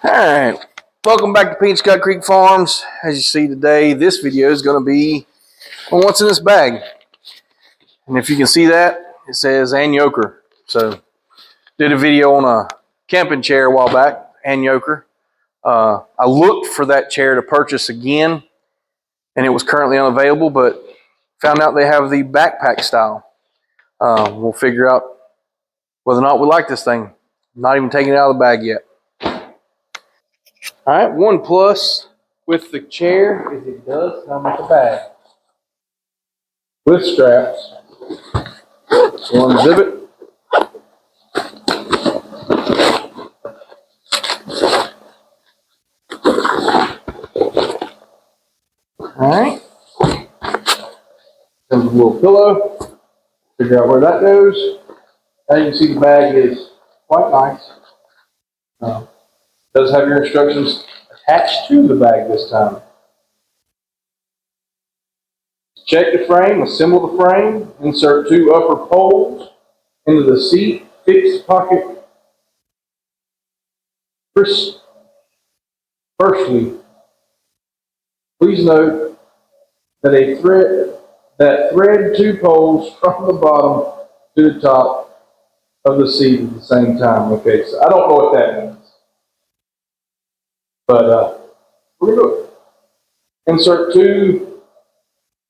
Alright, welcome back to Peachcut Creek Farms. As you see today, this video is going to be on what's in this bag. And if you can see that, it says AnYoker. So, did a video on a camping chair a while back, AnYoker. I looked for that chair to purchase again, and it was currently unavailable, but found out they have the backpack style. We'll figure out whether or not we like this thing. Not even taking it out of the bag yet. All right, one plus with the chair is it does come with a bag with straps. So unzip it. All right, comes with a little pillow. Figure out where that goes. As you can see, the bag is quite nice. Does have your instructions attached to the bag this time. Check the frame, assemble the frame, insert two upper poles into the seat, fix pocket. Firstly, please note that thread two poles from the bottom to the top of the seat at the same time. Okay, so I don't know what that means. But we're going to do it. Insert two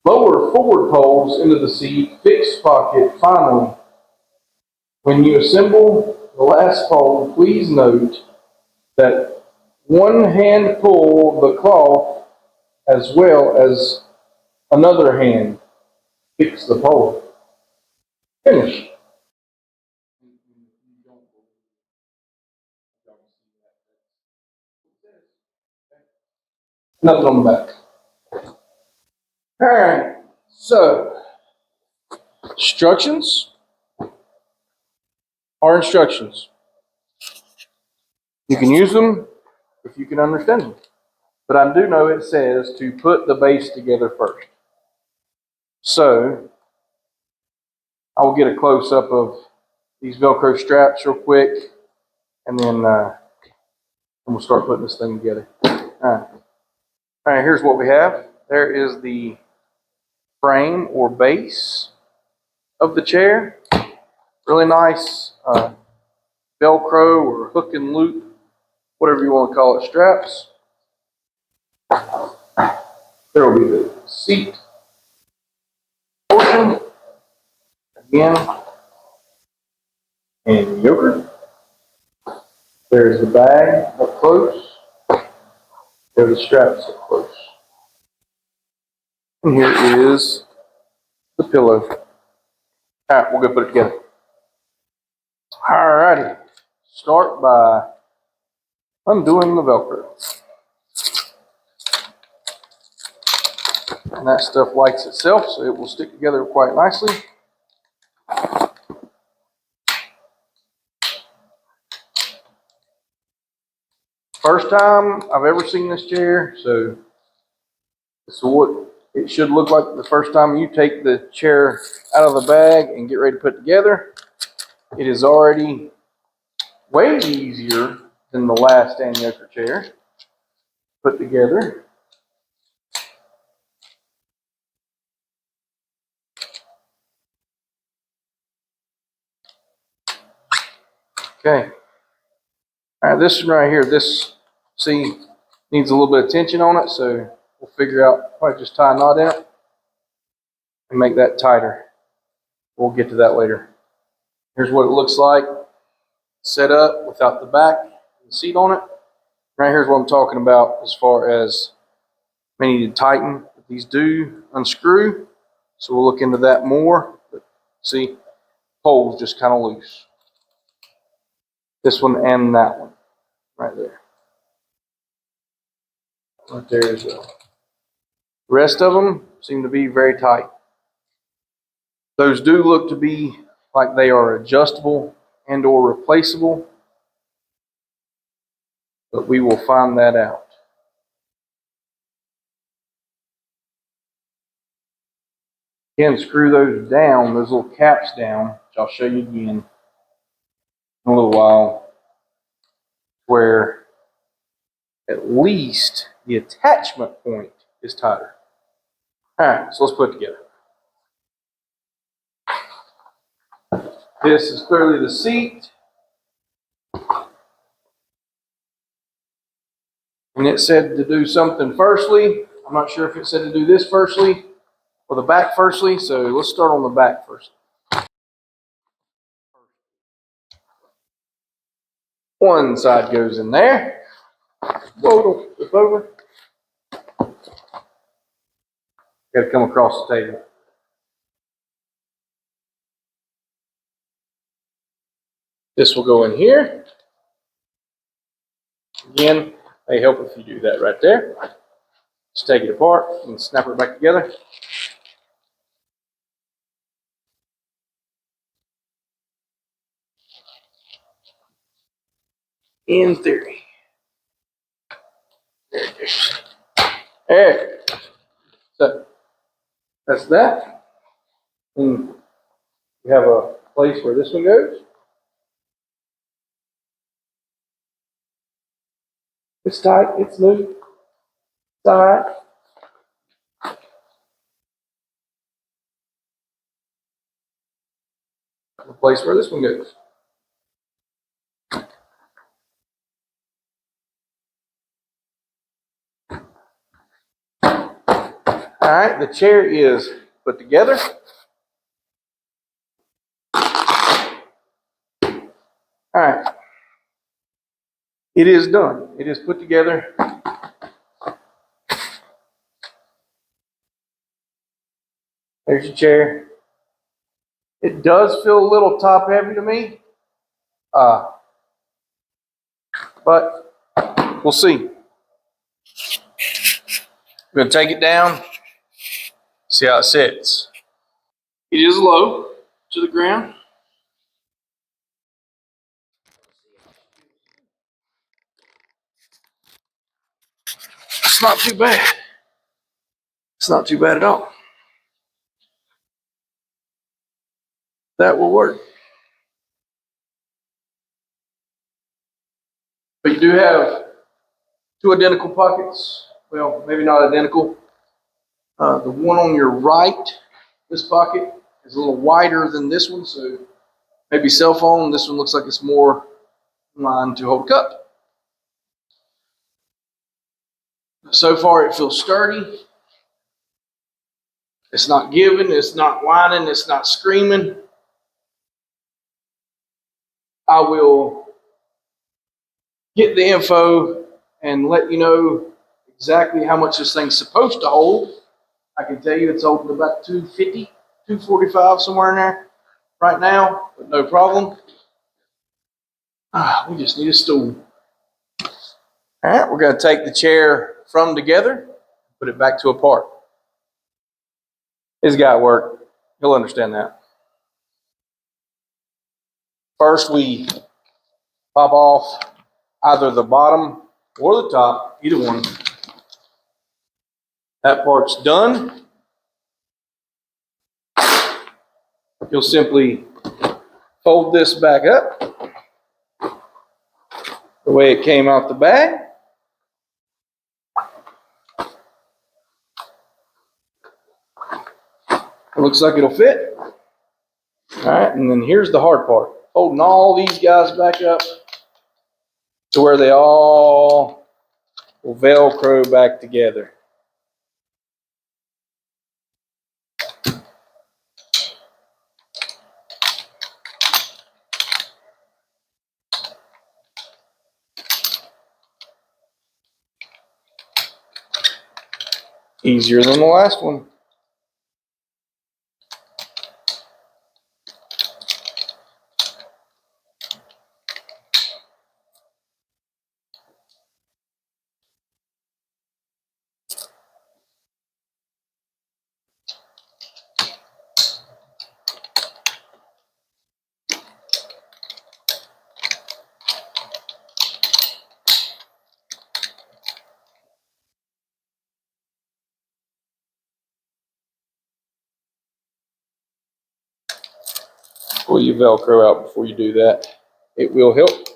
lower forward poles into the seat, fixed pocket. Finally, when you assemble the last pole, please note that one hand pull the cloth as well as another hand fix the pole. Finish. Nothing on the back. All right, so instructions are instructions. You can use them if you can understand them. But I do know it says to put the base together first. So I will get a close-up of these Velcro straps real quick, and then we'll start putting this thing together. All right, here's what we have. There is the frame or base of the chair. Really nice Velcro or hook and loop, whatever you want to call it, straps. There will be the seat portion. Again, AnYoker. There's the bag up close. There's the straps up close. And here is the pillow. All right, we'll go put it together. All righty. Start by undoing the Velcro. And that stuff lights itself, so it will stick together quite nicely. First time I've ever seen this chair, so this is what it should look like the first time you take the chair out of the bag and get ready to put it together. It is already way easier than the last AnYoker chair put together. Okay. All right, this one right here, this, see, needs a little bit of tension on it, so we'll figure out, probably just tie a knot in it and make that tighter. We'll get to that later. Here's what it looks like set up without the back and the seat on it. Right here's what I'm talking about as far as may need to tighten. These do unscrew, so we'll look into that more. But see, pole's just kind of loose. This one and that one, right there. Right there as well. The rest of them seem to be very tight. Those do look to be like they are adjustable and or replaceable, but we will find that out. Again, screw those down, those little caps down, which I'll show you again in a little while, where at least the attachment point is tighter. All right, so let's put it together. This is clearly the seat. And it said to do something firstly. I'm not sure if it said to do this firstly or the back firstly, so let's start on the back first. One side goes in there. Whoa, don't flip over. Got to come across the table. This will go in here. Again, they help if you do that right there. Just take it apart and snap it back together. In theory. There. So that's that. And you have a place where this one goes. It's tight, it's loose, it's all right. The place where this one goes. All right, the chair is put together. All right, it is done. It is put together. There's your chair. It does feel a little top heavy to me, but we'll see. We're going to take it down, see how it sits. It is low to the ground. It's not too bad. It's not too bad at all. That will work. But you do have two identical pockets. Well, maybe not identical. The one on your right, this pocket, is a little wider than this one, so maybe cell phone. This one looks like it's more in line to hold a cup. So far, it feels sturdy. It's not giving, it's not whining, it's not screaming. I will get the info and let you know exactly how much this thing's supposed to hold. I can tell you it's holding about 250, 245, somewhere in there right now, but no problem. We just need a stool. All right, we're going to take the chair from together, put it back to apart. This guy at work, he'll understand that. First, we pop off either the bottom or the top, either one. That part's done. You'll simply fold this back up the way it came out the bag. It looks like it'll fit. All right, and then here's the hard part. Holding all these guys back up to where they all will Velcro back together. Easier than the last one. Pull your Velcro out before you do that. It will help.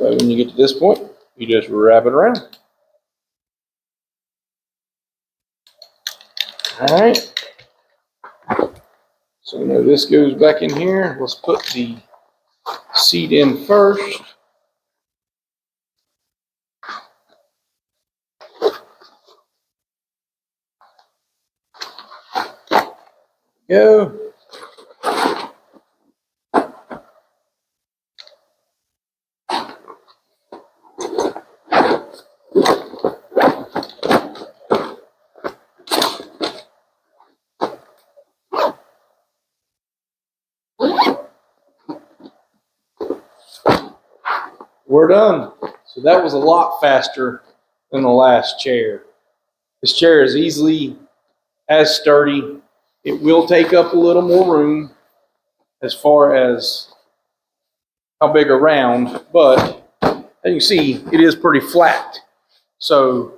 way when you get to this point, you just wrap it around. All right. So now this goes back in here. Let's put the seat in first. Go. We're done. So that was a lot faster than the last chair. This chair is easily as sturdy. It will take up a little more room as far as how big around, but as you can see, it is pretty flat. So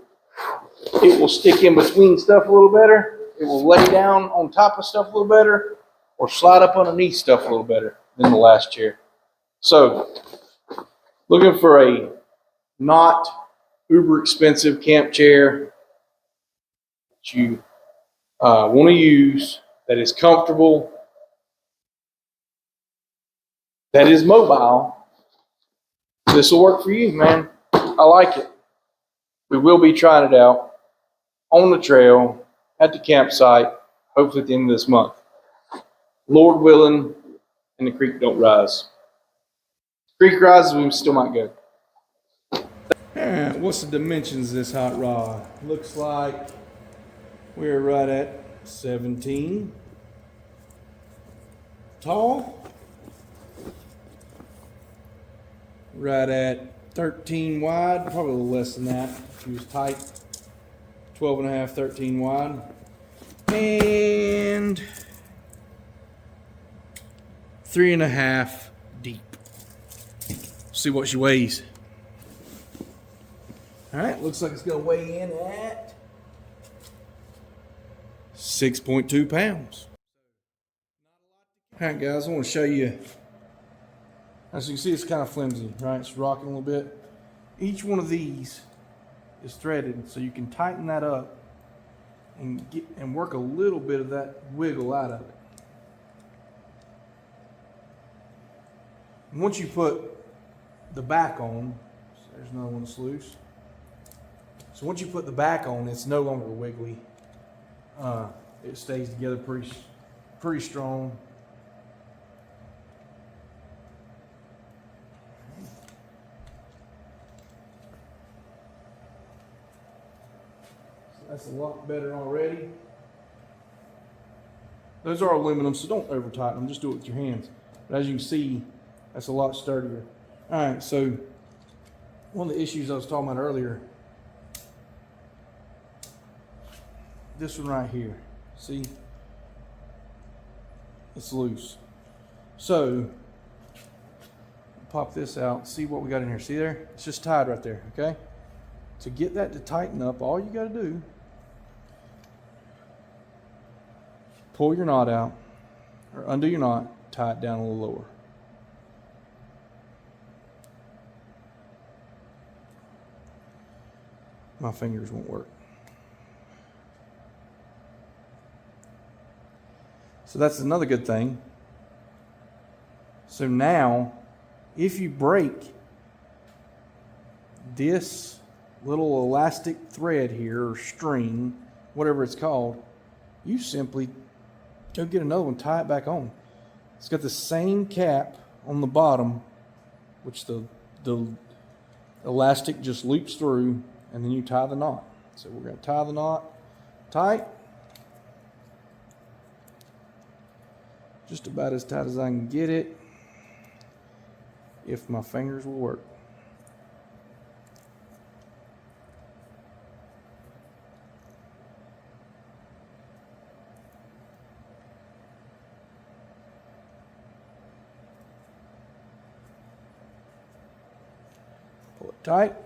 it will stick in between stuff a little better. It will lay down on top of stuff a little better, or slide up underneath stuff a little better than the last chair. So looking for a not uber expensive camp chair that you want to use, that is comfortable, that is mobile, this will work for you, man. I like it. We will be trying it out on the trail at the campsite, hopefully at the end of this month. Lord willing, and the creek don't rise. Creek rises, we still might go. Alright, what's the dimensions of this hot rod? Looks like we're right at 17 tall, right at 13 wide, probably a little less than that if she was tight. 12 and a half, 13 wide, and 3.5 deep. See what she weighs. All right, looks like it's gonna weigh in at 6.2 pounds. All right, guys, I want to show you. As you can see, it's kind of flimsy, right? It's rocking a little bit. Each one of these is threaded, so you can tighten that up and work a little bit of that wiggle out of it. And once you put the back on, so there's another one that's loose. So once you put the back on, it's no longer wiggly. It stays together pretty strong. That's a lot better already. Those are aluminum, so don't over tighten them, just do it with your hands. But as you can see, that's a lot sturdier. All right, so one of the issues I was talking about earlier, this one right here, see? It's loose. So, pop this out, see what we got in here. See there? It's just tied right there, okay? To get that to tighten up, all you gotta do, pull your knot out, or undo your knot, tie it down a little lower. My fingers won't work. So that's another good thing. So now, if you break this little elastic thread here, or string, whatever it's called, you simply go get another one, tie it back on. It's got the same cap on the bottom, which the elastic just loops through, and then you tie the knot. So we're going to tie the knot tight. Just about as tight as I can get it, if my fingers will work. Pull it tight.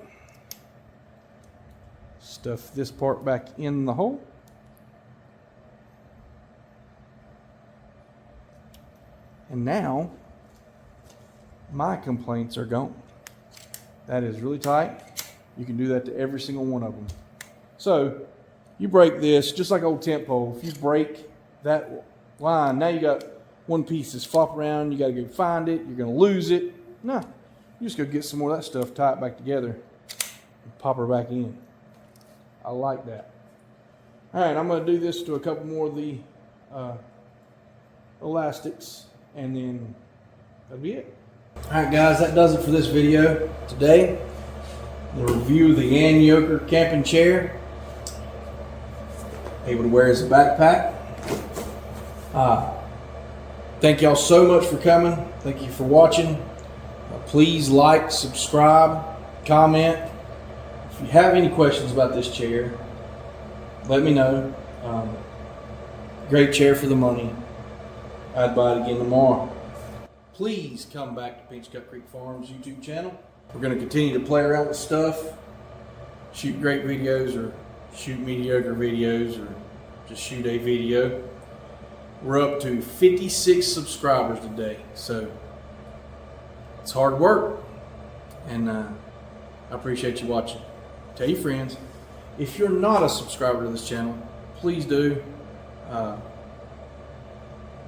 Stuff this part back in the hole. And now, my complaints are gone. That is really tight. You can do that to every single one of them. So you break this, just like old tent pole. If you break that line, now you got one piece that's flop around, you gotta go find it, you're gonna lose it. No, you just go get some more of that stuff, tie it back together, and pop her back in. I like that. All right, I'm gonna do this to a couple more of the elastics, and then that'll be it. All right, guys, that does it for this video today. The review of the AnYoker Camping Chair. Able to wear as a backpack. Thank y'all so much for coming. Thank you for watching. Please like, subscribe, comment. If you have any questions about this chair, let me know. Great chair for the money. I'd buy it again tomorrow. Please come back to Pinchcut Creek Farms YouTube channel. We're going to continue to play around with stuff, shoot great videos or shoot mediocre videos or just shoot a video. We're up to 56 subscribers today, so it's hard work, and I appreciate you watching. Tell your friends. If you're not a subscriber to this channel, please do.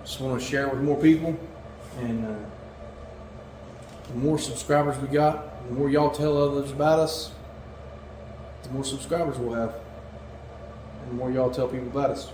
Just want to share it with more people, and the more subscribers we got, the more y'all tell others about us, the more subscribers we'll have, and the more y'all tell people about us.